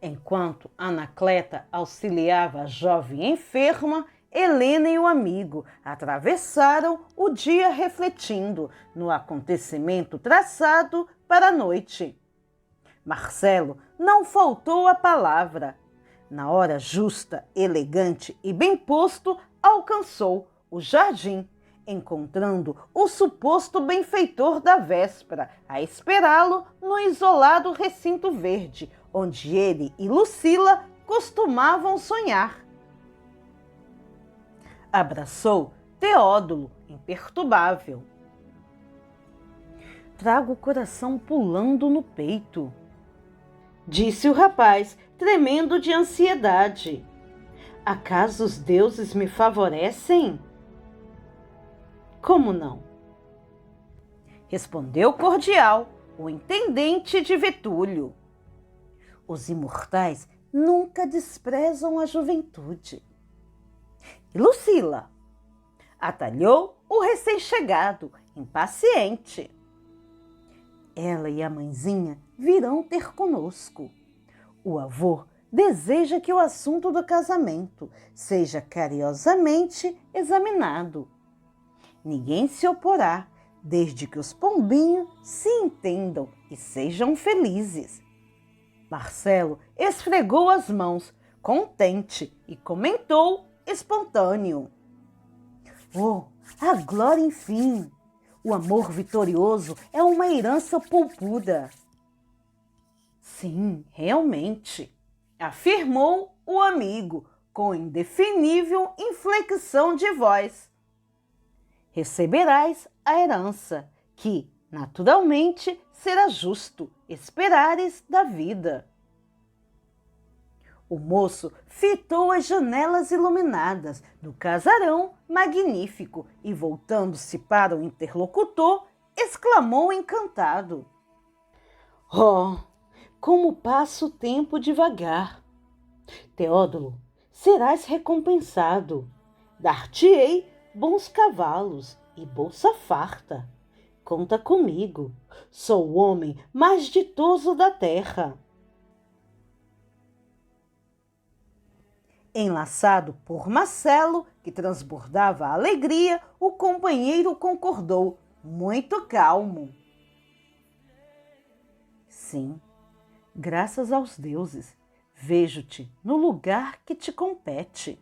Enquanto Anacleta auxiliava a jovem enferma, Helena e o amigo atravessaram o dia refletindo no acontecimento traçado para a noite. Marcelo não faltou a palavra. Na hora justa, elegante e bem posto, alcançou o jardim, encontrando o suposto benfeitor da véspera a esperá-lo no isolado recinto verde, onde ele e Lucila costumavam sonhar. Abraçou Teódulo, imperturbável. Trago o coração pulando no peito, disse o rapaz, tremendo de ansiedade. Acaso os deuses me favorecem? Como não? Respondeu cordial o intendente de Vetúlio. Os imortais nunca desprezam a juventude. E Lucila? Atalhou o recém-chegado, impaciente. Ela e a mãezinha virão ter conosco. O avô deseja que o assunto do casamento seja cariosamente examinado. Ninguém se oporá, desde que os pombinhos se entendam e sejam felizes. Marcelo esfregou as mãos, contente, e comentou espontâneo. Oh, a glória enfim! O amor vitorioso é uma herança poupuda. Sim, realmente, afirmou o amigo com indefinível inflexão de voz. Receberás a herança, que, naturalmente, será justo esperares da vida. O moço fitou as janelas iluminadas do casarão magnífico e, voltando-se para o interlocutor, exclamou encantado. Oh, como passa o tempo devagar! Teódulo, serás recompensado. Dar-te-ei bons cavalos e bolsa farta. Conta comigo, sou o homem mais ditoso da terra. Enlaçado por Marcelo, que transbordava a alegria, o companheiro concordou, muito calmo. Sim, graças aos deuses, vejo-te no lugar que te compete.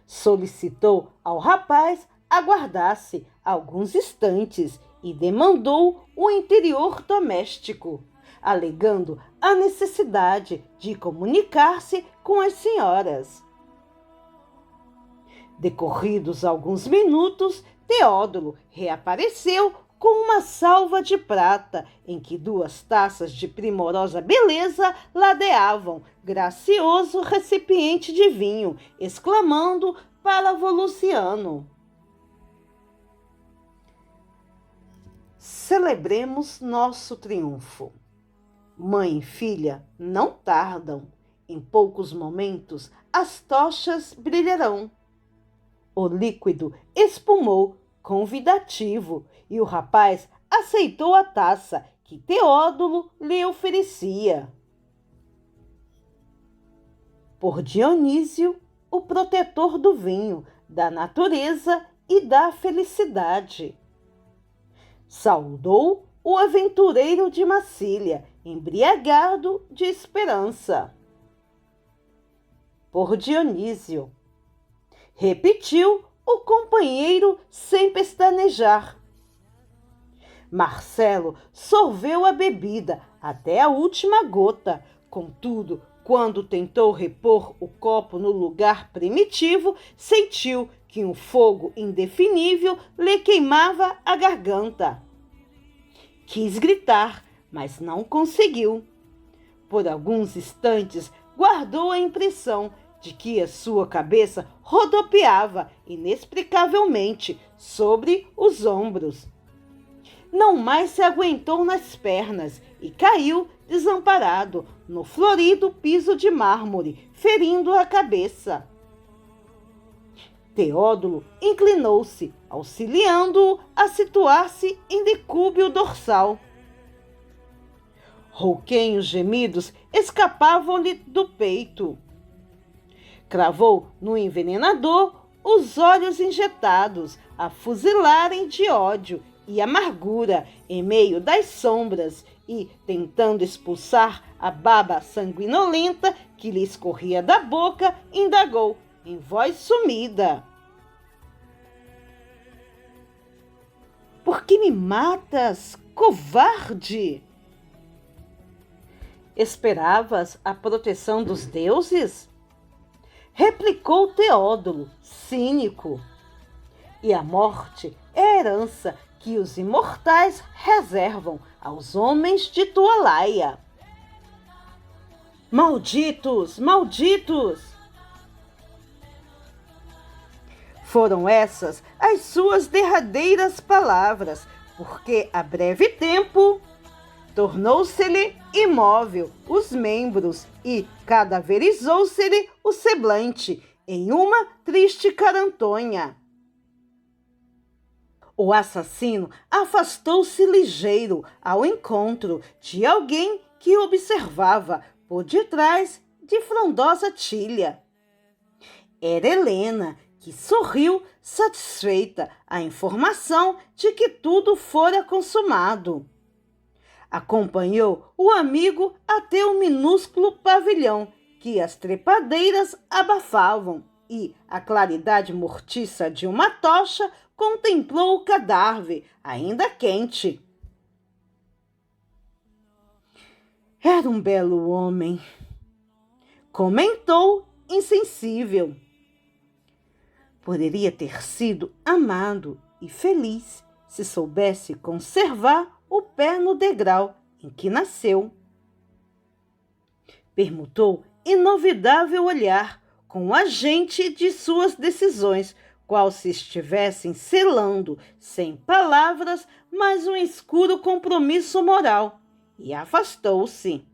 Solicitou ao rapaz aguardasse alguns instantes e demandou o interior doméstico, alegando a necessidade de comunicar-se com as senhoras. Decorridos alguns minutos, Teódulo reapareceu com uma salva de prata em que 2 taças de primorosa beleza ladeavam gracioso recipiente de vinho, exclamando para Volusiano: celebremos nosso triunfo. Mãe e filha não tardam. Em poucos momentos as tochas brilharão. O líquido espumou convidativo e o rapaz aceitou a taça que Teódulo lhe oferecia. Por Dionísio, o protetor do vinho, da natureza e da felicidade. Saudou o aventureiro de Massília, embriagado de esperança. Por Dionísio. Repetiu o companheiro sem pestanejar. Marcelo sorveu a bebida até a última gota. Contudo, quando tentou repor o copo no lugar primitivo, sentiu que um fogo indefinível lhe queimava a garganta. Quis gritar, mas não conseguiu. Por alguns instantes, guardou a impressão de que a sua cabeça rodopiava inexplicavelmente sobre os ombros. Não mais se aguentou nas pernas e caiu desamparado no florido piso de mármore, ferindo a cabeça. Teódulo inclinou-se, auxiliando-o a situar-se em decúbio dorsal. Rouquenhos gemidos escapavam-lhe do peito. Cravou no envenenador os olhos injetados a fuzilarem de ódio e amargura em meio das sombras e, tentando expulsar a baba sanguinolenta que lhe escorria da boca, indagou em voz sumida: "Por que me matas, covarde? Esperavas a proteção dos deuses?" Replicou Teodulo, cínico. "E a morte é a herança que os imortais reservam aos homens de tua laia." "Malditos, malditos!" Foram essas as suas derradeiras palavras, porque a breve tempo tornou-se-lhe imóvel os membros e cadaverizou-se-lhe o semblante em uma triste carantonha. O assassino afastou-se ligeiro ao encontro de alguém que observava por detrás de frondosa tilha. Era Helena, que sorriu satisfeita à informação de que tudo fora consumado. Acompanhou o amigo até o minúsculo pavilhão que as trepadeiras abafavam e, à claridade mortiça de uma tocha, contemplou o cadáver, ainda quente. "Era um belo homem", comentou insensível. "Poderia ter sido amado e feliz se soubesse conservar o pé no degrau em que nasceu." Permutou inovidável olhar com o agente de suas decisões, qual se estivessem selando, sem palavras, mais um escuro compromisso moral, e afastou-se.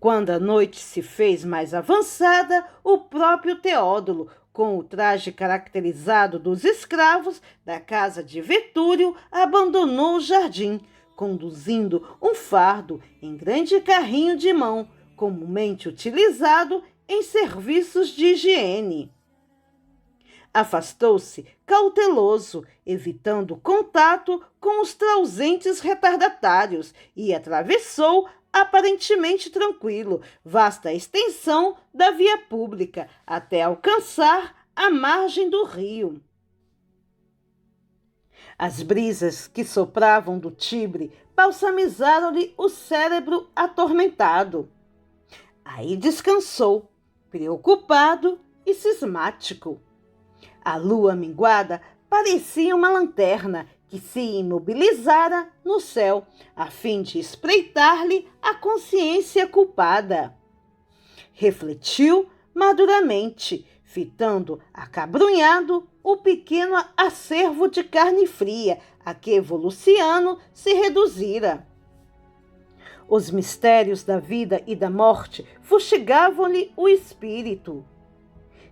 Quando a noite se fez mais avançada, o próprio Teodulo, com o traje caracterizado dos escravos da casa de Vetúrio, abandonou o jardim, conduzindo um fardo em grande carrinho de mão, comumente utilizado em serviços de higiene. Afastou-se cauteloso, evitando contato com os trausentes retardatários, e atravessou, aparentemente tranquilo, vasta extensão da via pública, até alcançar a margem do rio. As brisas que sopravam do Tibre balsamizaram-lhe o cérebro atormentado. Aí descansou, preocupado e cismático. A lua minguada parecia uma lanterna que se imobilizara no céu, a fim de espreitar-lhe a consciência culpada. Refletiu maduramente, fitando acabrunhado o pequeno acervo de carne fria a que Voluciano se reduzira. Os mistérios da vida e da morte fustigavam-lhe o espírito.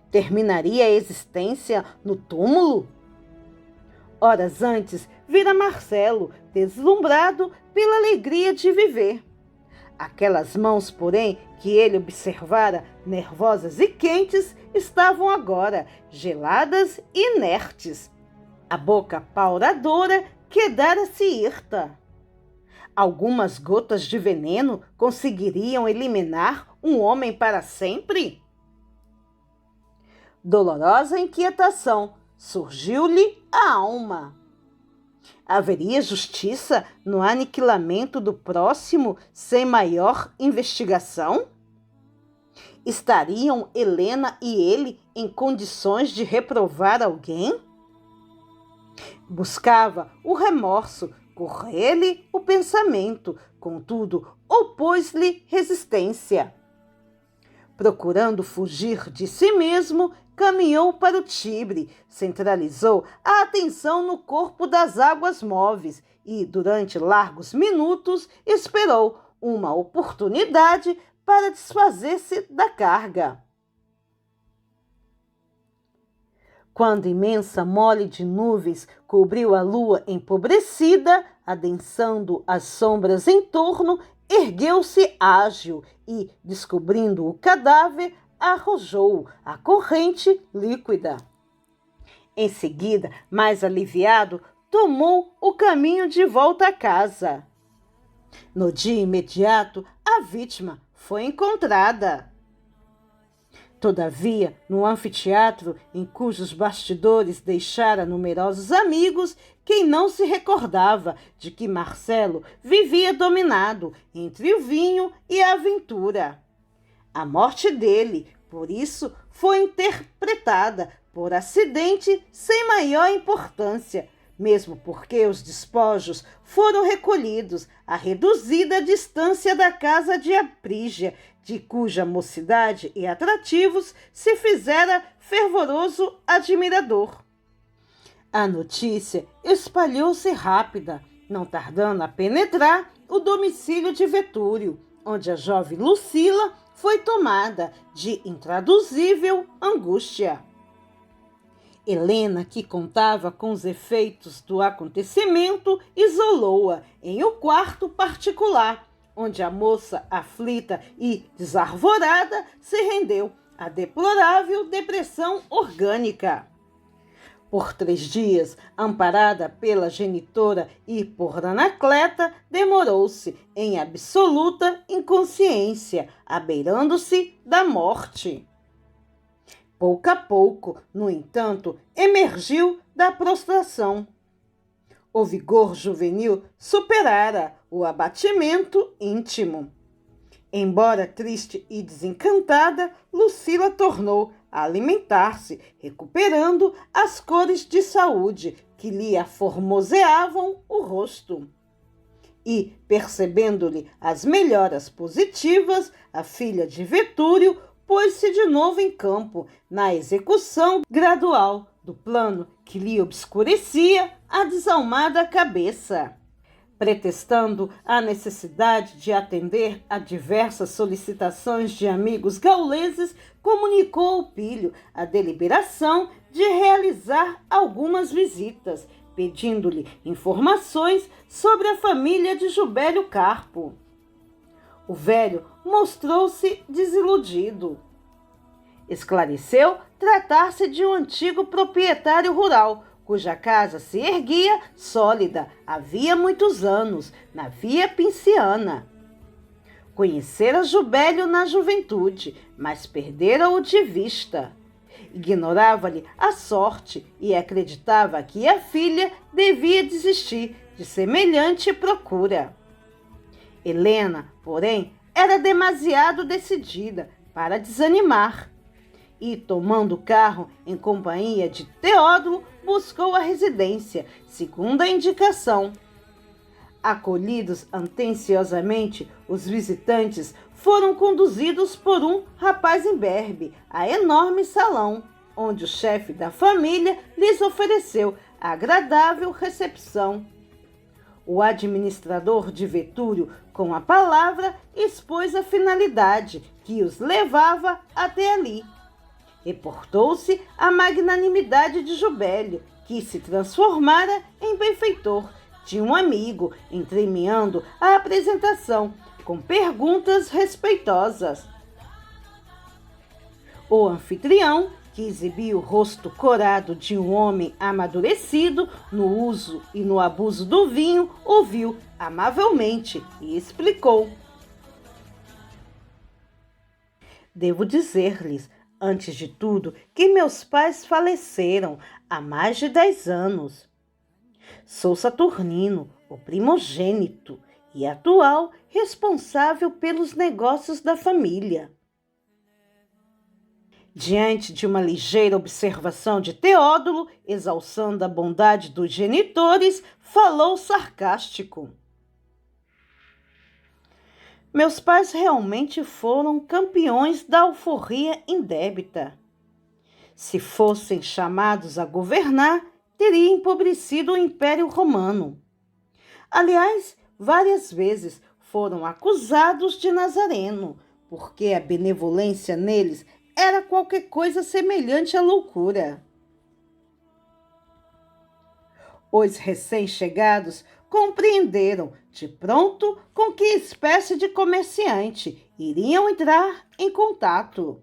Terminaria a existência no túmulo? Horas antes, vira Marcelo, deslumbrado pela alegria de viver. Aquelas mãos, porém, que ele observara, nervosas e quentes, estavam agora geladas e inertes. A boca pauradora quedara-se hirta. Algumas gotas de veneno conseguiriam eliminar um homem para sempre? Dolorosa inquietação surgiu-lhe à alma. Haveria justiça no aniquilamento do próximo sem maior investigação? Estariam Helena e ele em condições de reprovar alguém? Buscava o remorso, correr-lhe o pensamento, contudo, opôs-lhe resistência. Procurando fugir de si mesmo, caminhou para o Tibre, centralizou a atenção no corpo das águas móveis e, durante largos minutos, esperou uma oportunidade para desfazer-se da carga. Quando imensa mole de nuvens cobriu a lua empobrecida, adensando as sombras em torno, ergueu-se ágil e, descobrindo o cadáver, arrojou-o à corrente líquida. Em seguida, mais aliviado, tomou o caminho de volta à casa. No dia imediato, a vítima foi encontrada. Todavia, no anfiteatro, em cujos bastidores deixara numerosos amigos, quem não se recordava de que Marcelo vivia dominado entre o vinho e a aventura. A morte dele, por isso, foi interpretada por acidente sem maior importância, mesmo porque os despojos foram recolhidos a reduzida distância da casa de Aprígia, de cuja mocidade e atrativos se fizera fervoroso admirador. A notícia espalhou-se rápida, não tardando a penetrar o domicílio de Vetúrio, onde a jovem Lucila foi tomada de intraduzível angústia. Helena, que contava com os efeitos do acontecimento, isolou-a em um quarto particular, onde a moça, aflita e desarvorada, se rendeu à deplorável depressão orgânica. Por 3 dias, amparada pela genitora e por Anacleta, demorou-se em absoluta inconsciência, abeirando-se da morte. Pouco a pouco, no entanto, emergiu da prostração. O vigor juvenil superara o abatimento íntimo. Embora triste e desencantada, Lucila tornou a alimentar-se, recuperando as cores de saúde que lhe aformoseavam o rosto. E, percebendo-lhe as melhoras positivas, a filha de Vetúrio pôs-se de novo em campo, na execução gradual do plano que lhe obscurecia a desalmada cabeça. Pretextando a necessidade de atender a diversas solicitações de amigos gauleses, comunicou ao Pílio a deliberação de realizar algumas visitas, pedindo-lhe informações sobre a família de Jubélio Carpo. O velho mostrou-se desiludido. Esclareceu tratar-se de um antigo proprietário rural, cuja casa se erguia sólida havia muitos anos, na Via Pinciana. Conhecera Jubélio na juventude, mas perdera-o de vista. Ignorava-lhe a sorte e acreditava que a filha devia desistir de semelhante procura. Helena, porém, era demasiado decidida para desanimar e, tomando o carro em companhia de Teódulo, buscou a residência, segundo a indicação. Acolhidos atenciosamente, os visitantes foram conduzidos por um rapaz imberbe a enorme salão, onde o chefe da família lhes ofereceu agradável recepção. O administrador de Vetúrio, com a palavra, expôs a finalidade que os levava até ali. Reportou-se a magnanimidade de Jubélio, que se transformara em benfeitor de um amigo, entremeando a apresentação com perguntas respeitosas. O anfitrião, que exibia o rosto corado de um homem amadurecido no uso e no abuso do vinho, ouviu amavelmente e explicou. Devo dizer-lhes, antes de tudo, que meus pais faleceram há mais de 10 anos. Sou Saturnino, o primogênito e atual responsável pelos negócios da família. Diante de uma ligeira observação de Teódulo, exalçando a bondade dos genitores, falou sarcástico. Meus pais realmente foram campeões da alforria indébita. Se fossem chamados a governar, teria empobrecido o Império Romano. Aliás, várias vezes foram acusados de Nazareno, porque a benevolência neles era qualquer coisa semelhante à loucura. Os recém-chegados compreenderam de pronto com que espécie de comerciante iriam entrar em contato.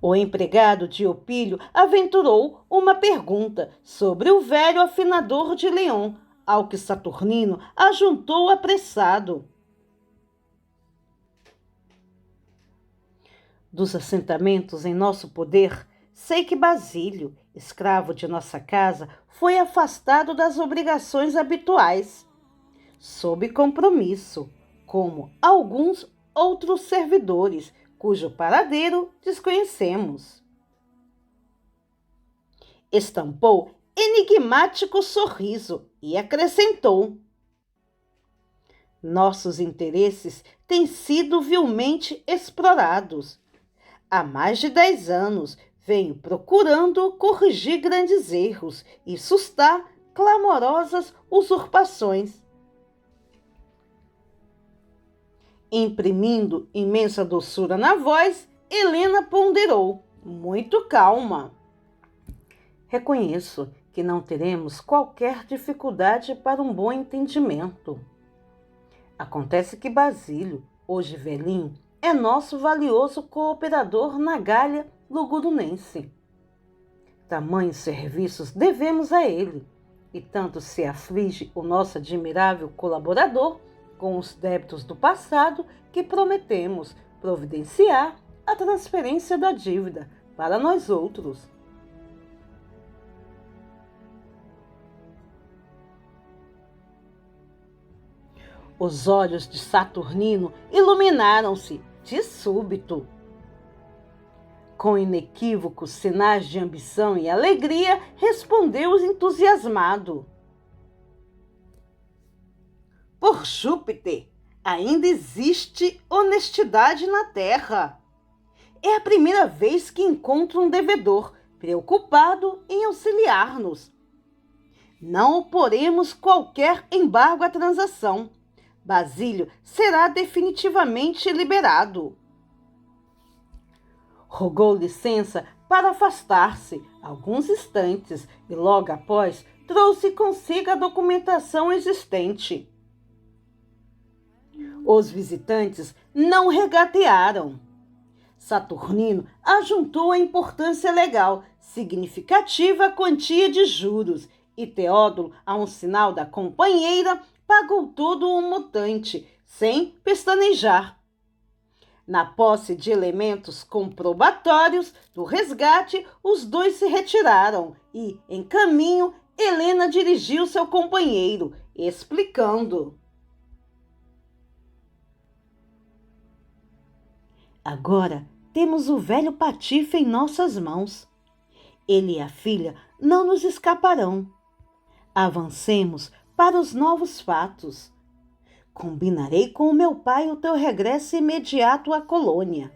O empregado de Eupílio aventurou uma pergunta sobre o velho afinador de Leão, ao que Saturnino ajuntou apressado. Dos assentamentos em nosso poder, sei que Basílio, escravo de nossa casa, foi afastado das obrigações habituais, sob compromisso, como alguns outros servidores, cujo paradeiro desconhecemos. Estampou enigmático sorriso e acrescentou: nossos interesses têm sido vilmente explorados. Há mais de 10 anos venho procurando corrigir grandes erros e sustar clamorosas usurpações. Imprimindo imensa doçura na voz, Helena ponderou, muito calma. Reconheço que não teremos qualquer dificuldade para um bom entendimento. Acontece que Basílio, hoje velhinho, é nosso valioso cooperador na Gália Lugudunense. Tamanhos serviços devemos a ele, e tanto se aflige o nosso admirável colaborador com os débitos do passado que prometemos providenciar a transferência da dívida para nós outros. Os olhos de Saturnino iluminaram-se de súbito. Com inequívocos sinais de ambição e alegria, respondeu entusiasmado: por Júpiter, ainda existe honestidade na terra. É a primeira vez que encontro um devedor preocupado em auxiliar-nos. Não oporemos qualquer embargo à transação. Basílio será definitivamente liberado. Rogou licença para afastar-se alguns instantes e logo após trouxe consigo a documentação existente. Os visitantes não regatearam. Saturnino ajuntou a importância legal, significativa quantia de juros, e Teódulo, a um sinal da companheira, pagou todo o montante, sem pestanejar. Na posse de elementos comprobatórios do resgate, os dois se retiraram e, em caminho, Helena dirigiu seu companheiro, explicando: agora temos o velho Patife em nossas mãos. Ele e a filha não nos escaparão. Avancemos para os novos fatos. Combinarei com o meu pai o teu regresso imediato à colônia.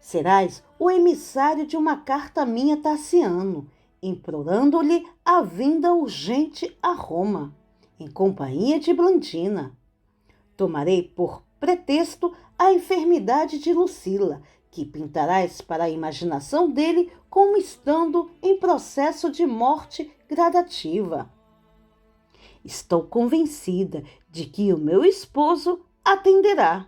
Serás o emissário de uma carta minha a Tassiano, implorando-lhe a vinda urgente a Roma, em companhia de Blandina. Tomarei por pretexto a enfermidade de Lucila, que pintarás para a imaginação dele como estando em processo de morte gradativa. Estou convencida de que o meu esposo atenderá.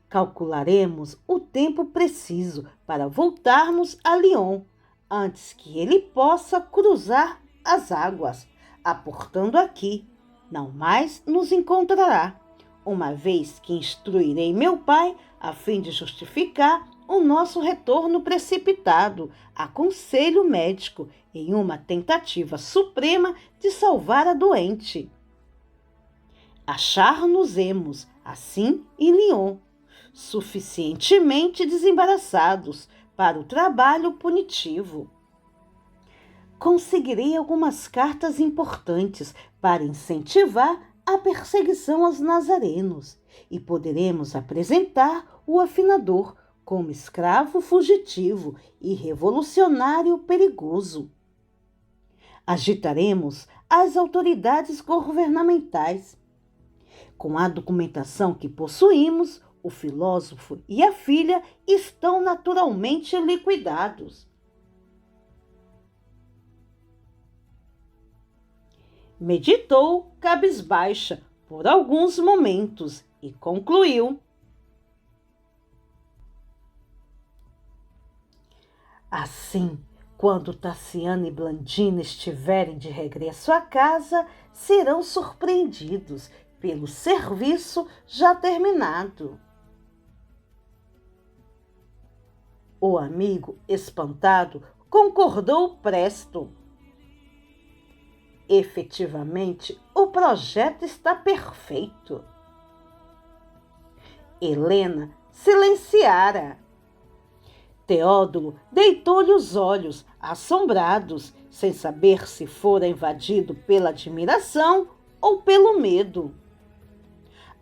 Calcularemos o tempo preciso para voltarmos a Lyon, antes que ele possa cruzar as águas, aportando aqui. Não mais nos encontrará, uma vez que instruirei meu pai a fim de justificar o nosso retorno precipitado a conselho médico em uma tentativa suprema de salvar a doente. Achar-nos-emos, assim, em Lyon, suficientemente desembaraçados para o trabalho punitivo. Conseguirei algumas cartas importantes para incentivar a perseguição aos nazarenos e poderemos apresentar o afinador como escravo fugitivo e revolucionário perigoso. Agitaremos as autoridades governamentais. Com a documentação que possuímos, o filósofo e a filha estão naturalmente liquidados. Meditou cabisbaixa por alguns momentos e concluiu: assim, quando Tassiana e Blandina estiverem de regresso à casa, serão surpreendidos pelo serviço já terminado. O amigo, espantado, concordou presto. Efetivamente, o projeto está perfeito. Helena silenciara. Teódulo deitou-lhe os olhos, assombrados, sem saber se fora invadido pela admiração ou pelo medo.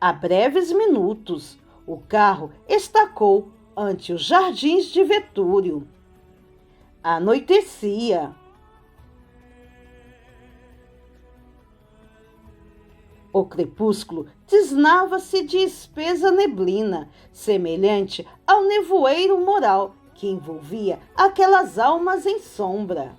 Há breves minutos, o carro estacou ante os jardins de Vetúrio. Anoitecia. O crepúsculo tisnava-se de espessa neblina, semelhante ao nevoeiro moral que envolvia aquelas almas em sombra.